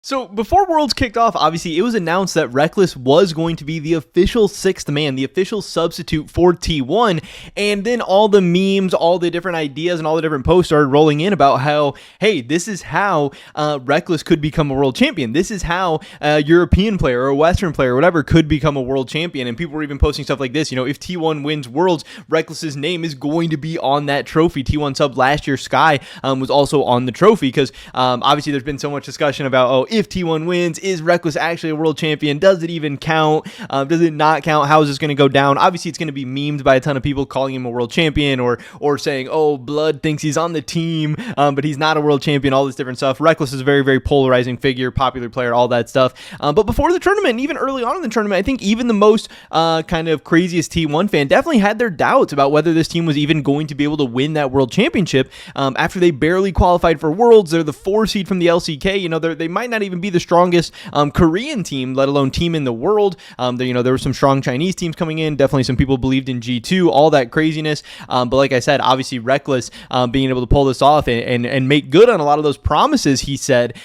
So before Worlds kicked off, obviously it was announced that Rekkles was going to be the official sixth man, the official substitute for T1, and then all the memes, all the different ideas, and all the different posts started rolling in about how, hey, this is how Rekkles could become a world champion. This is how a European player or a Western player or whatever could become a world champion. And people were even posting stuff like this, if T1 wins Worlds, Rekkles' name is going to be on that trophy. T1 sub last year, Sky, was also on the trophy because obviously there's been so much discussion about, if T1 wins, is Rekkles actually a world champion? Does it even count? Does it not count? How is this going to go down? Obviously, it's going to be memed by a ton of people calling him a world champion or saying, oh, Blood thinks he's on the team, but he's not a world champion, all this different stuff. Rekkles is a very, very polarizing figure, popular player, all that stuff. But before the tournament, and even early on in the tournament, I think even the most kind of craziest T1 fan definitely had their doubts about whether this team was even going to be able to win that world championship after they barely qualified for Worlds. They're the 4 seed from the LCK. They might not even be the strongest Korean team, let alone team in the world. There were some strong Chinese teams coming in. Definitely some people believed in G2, all that craziness. But like I said, obviously Rekkles being able to pull this off and make good on a lot of those promises he said.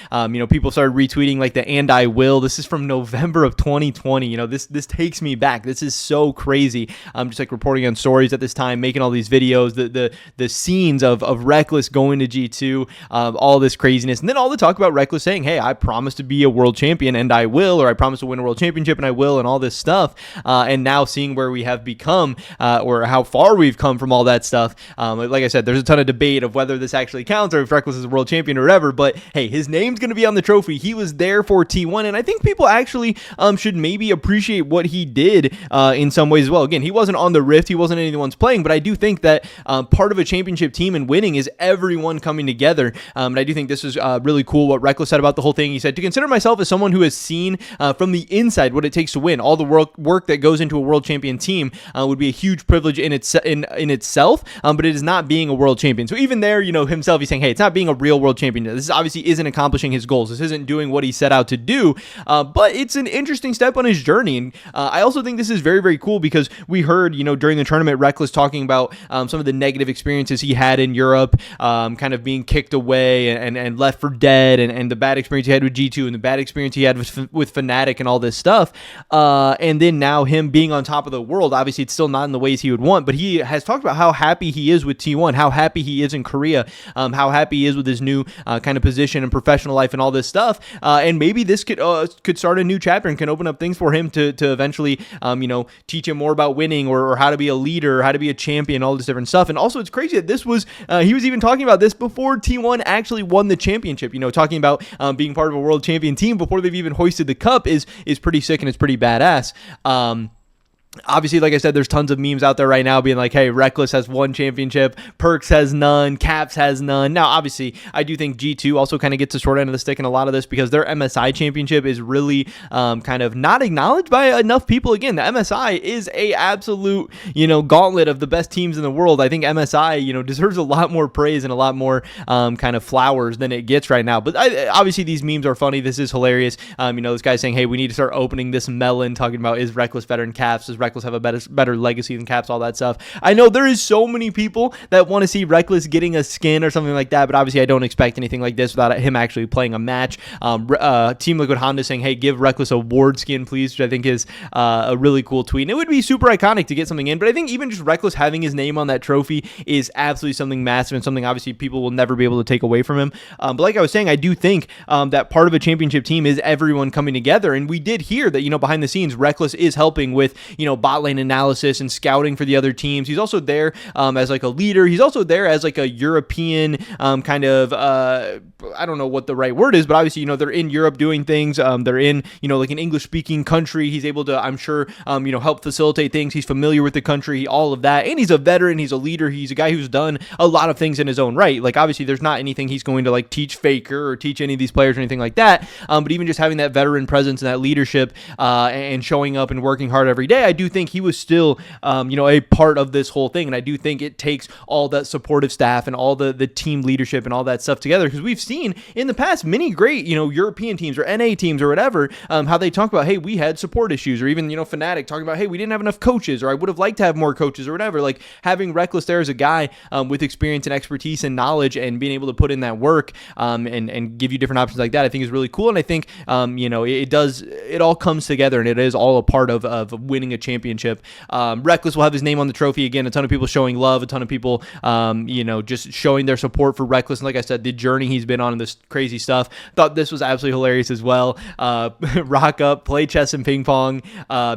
People started retweeting like the "and I will." This is from November of 2020. This takes me back. This is so crazy. Just like reporting on stories at this time, making all these videos, the scenes of Rekkles going to G2, all this craziness, and then all the talk about Rekkles saying, "Hey, I promise to be a world champion and I will," or "I promise to win a world championship and I will," and all this stuff. And now seeing where we have become, or how far we've come from all that stuff. Like I said, there's a ton of debate of whether this actually counts or if Rekkles is a world champion or whatever. But hey, his name's going to be on the trophy. He was there for T1, and I think people actually should maybe appreciate what he did in some ways as well. Again, he wasn't on the Rift, he wasn't anyone's playing, but I do think that part of a championship team and winning is everyone coming together. And I do think this is really cool what Rekkles said about the whole thing. He said, "To consider myself as someone who has seen from the inside what it takes to win, all the work that goes into a world champion team would be a huge privilege in itself, but it is not being a world champion." So even there, himself, he's saying, hey, it's not being a real world champion. This obviously isn't accomplishing his goals. This isn't doing what he set out to do, but it's an interesting step on his journey. And I also think this is very, very cool because we heard, during the tournament, Rekkles talking about some of the negative experiences he had in Europe, kind of being kicked away and left for dead, and the bad experience he had with G2 and the bad experience he had with Fnatic and all this stuff. And then now him being on top of the world, obviously it's still not in the ways he would want, but he has talked about how happy he is with T1, how happy he is in Korea, how happy he is with his new kind of position and professional life and all this stuff. And maybe this could start a new chapter and can open up things for him to eventually, teach him more about winning or how to be a leader, or how to be a champion, all this different stuff. And also it's crazy that this was, he was even talking about this before T1 actually won the championship. Talking about being part of a world champion team before they've even hoisted the cup is pretty sick and it's pretty badass. Obviously, like I said, there's tons of memes out there right now being like, hey, Rekkles has 1 championship, Perks has none, Caps has none. Now, obviously, I do think G2 also kind of gets the short end of the stick in a lot of this because their MSI championship is really kind of not acknowledged by enough people. Again, the MSI is a absolute, gauntlet of the best teams in the world. I think MSI, deserves a lot more praise and a lot more kind of flowers than it gets right now. But obviously, these memes are funny. This is hilarious. This guy saying, hey, we need to start opening this melon, talking about, is Rekkles better than Caps? Does Rekkles have a better legacy than Caps, all that stuff. I know there is so many people that want to see Rekkles getting a skin or something like that, but obviously I don't expect anything like this without him actually playing a match. Team Liquid Honda saying, hey, give Rekkles a ward skin, please, which I think is a really cool tweet. And it would be super iconic to get something in, but I think even just Rekkles having his name on that trophy is absolutely something massive and something obviously people will never be able to take away from him. But like I was saying, I do think that part of a championship team is everyone coming together, and we did hear that, behind the scenes, Rekkles is helping with, bot lane analysis and scouting for the other teams. He's also there as like a leader. He's also there as like a European kind of, I don't know what the right word is, but obviously, they're in Europe doing things. They're in, like an English speaking country. He's able to, I'm sure, help facilitate things. He's familiar with the country, all of that. And he's a veteran. He's a leader. He's a guy who's done a lot of things in his own right. Like, obviously, there's not anything he's going to like teach Faker or teach any of these players or anything like that. But even just having that veteran presence and that leadership and showing up and working hard every day, I do think he was still, a part of this whole thing. And I do think it takes all that supportive staff and all the team leadership and all that stuff together, because we've seen in the past many great, European teams or NA teams or whatever, how they talk about, hey, we had support issues, or even, Fnatic talking about, hey, we didn't have enough coaches, or I would have liked to have more coaches or whatever. Like, having Rekkles there as a guy with experience and expertise and knowledge and being able to put in that work and give you different options like that, I think is really cool. And I think, it all comes together, and it is all a part of winning a championship. Rekkles will have his name on the trophy again. A ton of people showing love, a ton of people, just showing their support for Rekkles. And like I said, the journey he's been on and this crazy stuff. Thought this was absolutely hilarious as well. Rock up, play chess and ping pong,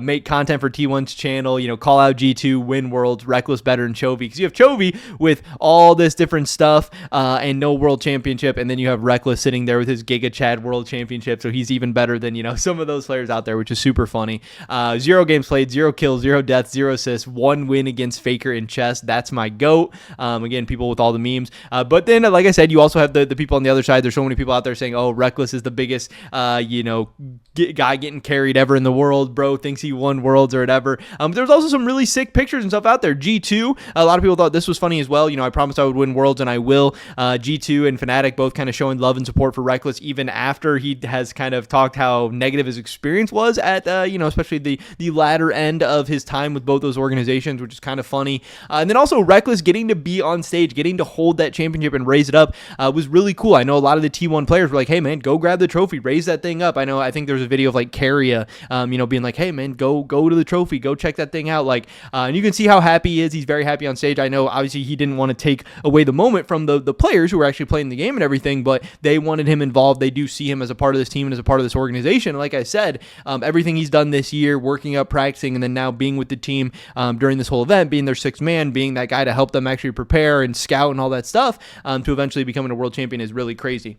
make content for T1's channel, call out G2, win worlds, Rekkles better than Chovy. Because you have Chovy with all this different stuff and no world championship, and then you have Rekkles sitting there with his Giga Chad world championship, so he's even better than, some of those players out there, which is super funny. 0 games played, 0 kills, 0 deaths, 0 assists, 1 win against Faker in chess. That's my GOAT. Again, people with all the memes. But then, like I said, you also have the people on the other side. There's so many people out there saying, oh, Rekkles is the biggest, guy getting carried ever in the world. Bro thinks he won worlds or whatever. There's also some really sick pictures and stuff out there. G2, a lot of people thought this was funny as well. I promised I would win worlds, and I will. G2 and Fnatic both kind of showing love and support for Rekkles, even after he has kind of talked how negative his experience was at, especially the latter end of his time with both those organizations, which is kind of funny. And then also Rekkles getting to be on stage, getting to hold that championship and raise it up was really cool. I know a lot of the T1 players were like, hey man, go grab the trophy, raise that thing up. I think there was a video of like Carria, being like, hey man, go to the trophy, go check that thing out. Like, and you can see how happy he is. He's very happy on stage. I know obviously he didn't want to take away the moment from the players who were actually playing the game and everything, but they wanted him involved. They do see him as a part of this team and as a part of this organization. And like I said, everything he's done this year, working up, practicing, and then now being with the team during this whole event, being their sixth man, being that guy to help them actually prepare and scout and all that stuff to eventually becoming a world champion is really crazy.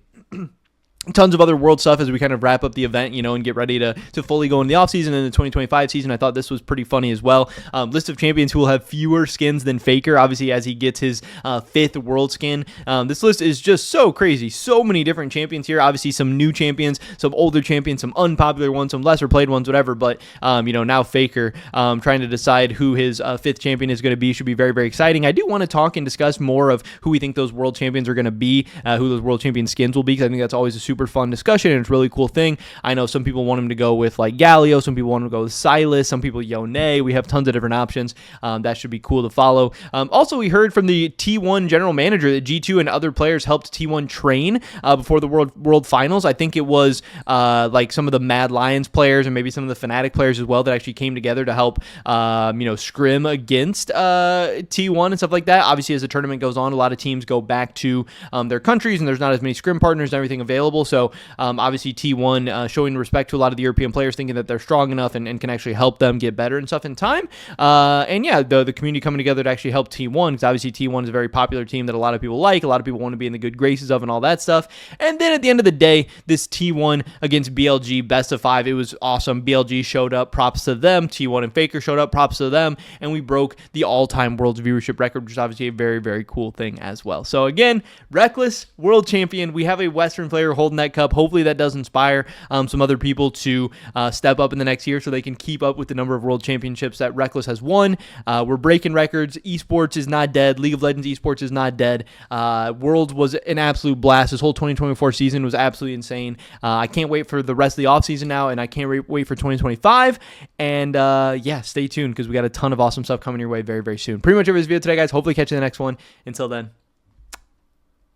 Tons of other world stuff as we kind of wrap up the event, and get ready to fully go into the offseason and the 2025 season. I thought this was pretty funny as well. List of champions who will have fewer skins than Faker, obviously, as he gets his 5th world skin. This list is just so crazy. So many different champions here. Obviously, some new champions, some older champions, some unpopular ones, some lesser played ones, whatever. But, now Faker trying to decide who his 5th champion is going to be should be very, very exciting. I do want to talk and discuss more of who we think those world champions are going to be, who those world champion skins will be, because I think that's always a super fun discussion, and it's a really cool thing. I know some people want him to go with like Galio, some people want him to go with Silas, some people Yone. We have tons of different options. That should be cool to follow. Also, we heard from the T1 general manager that G2 and other players helped T1 train before the world finals. I think it was like some of the Mad Lions players and maybe some of the Fnatic players as well that actually came together to help scrim against T1 and stuff like that. Obviously, as the tournament goes on, a lot of teams go back to their countries, and there's not as many scrim partners and everything available. So obviously T1 showing respect to a lot of the European players, thinking that they're strong enough and can actually help them get better and stuff in time. And yeah, the community coming together to actually help T1, because obviously T1 is a very popular team that a lot of people like, a lot of people want to be in the good graces of and all that stuff. And then at the end of the day, this T1 against BLG best of 5, it was awesome. BLG showed up, props to them. T1 and Faker showed up, props to them. And we broke the all-time world's viewership record, which is obviously a very, very cool thing as well. So again, Rekkles, world champion. We have a Western player holding that cup. Hopefully that does inspire some other people to step up in the next year so they can keep up with the number of world championships that Rekkles has won. We're breaking records. Esports is not dead. League of Legends esports is not dead. Worlds was an absolute blast. This whole 2024 season was absolutely insane. I can't wait for the rest of the offseason now, and I can't wait for 2025. And yeah, stay tuned because we got a ton of awesome stuff coming your way very, very soon. Pretty much over this video today, guys. Hopefully catch you in the next one. Until then,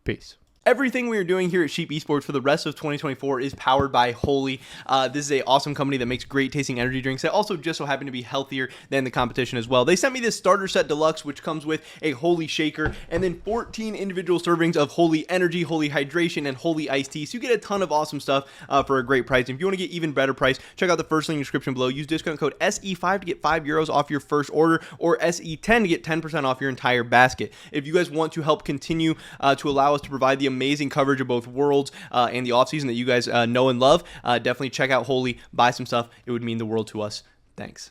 peace. Everything we are doing here at Sheep Esports for the rest of 2024 is powered by Holy. This is an awesome company that makes great tasting energy drinks that also just so happen to be healthier than the competition as well. They sent me this starter set deluxe, which comes with a Holy shaker and then 14 individual servings of Holy Energy, Holy Hydration, and Holy Iced Tea. So you get a ton of awesome stuff for a great price. And if you want to get even better price, check out the first link in the description below. Use discount code SE5 to get €5 off your first order, or SE10 to get 10% off your entire basket. If you guys want to help continue to allow us to provide the amazing coverage of both Worlds and the offseason that you guys know and love, definitely check out Holy, buy some stuff. It would mean the world to us. Thanks.